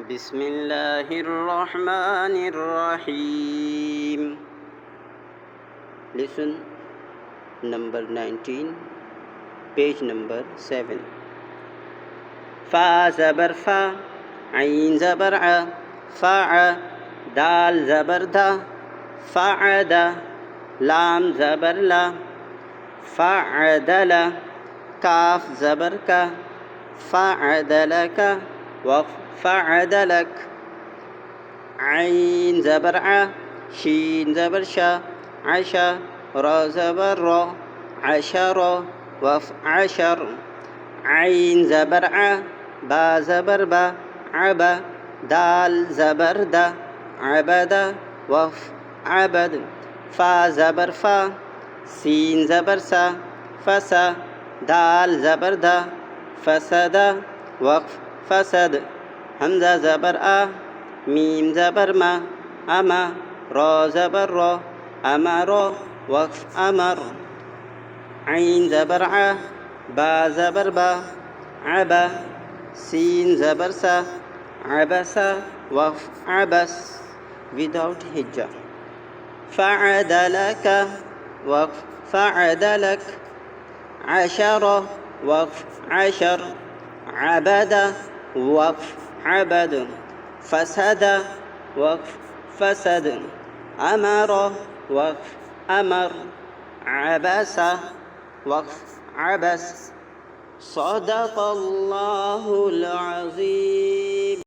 بسم الله الرحمن الرحيم. Lesson number 19, page number 7. فا زبر فا، عين زبر ع، فع، دال زبر دا، فعد، لام زبر لا، فعدل، كاف زبر كا، فعدلك، وفعدلك. عين زبر ع، شين زبر شا، عشا، را زبر را، عشر، وعشر. عين زبر ع، با زبر با، عبا، دال زبر دا، عبد، وعبد. فا زبر فا، سين زبر سا، فسا، دال زبر دا، فسد، وفسد. همزة زبر آ، ميم زبر ما، أما، را زبر را، أمر، وأمر. عين زبر ع، با زبر با، عبا، سين زبر سا، عبس، وعبس without hijja. فعدلك، وفعدلك. عشر، وعشر. عبد، وعبد. فسد، وفسد. أمر، وأمر. عبس، وعبس. صدق الله العظيم.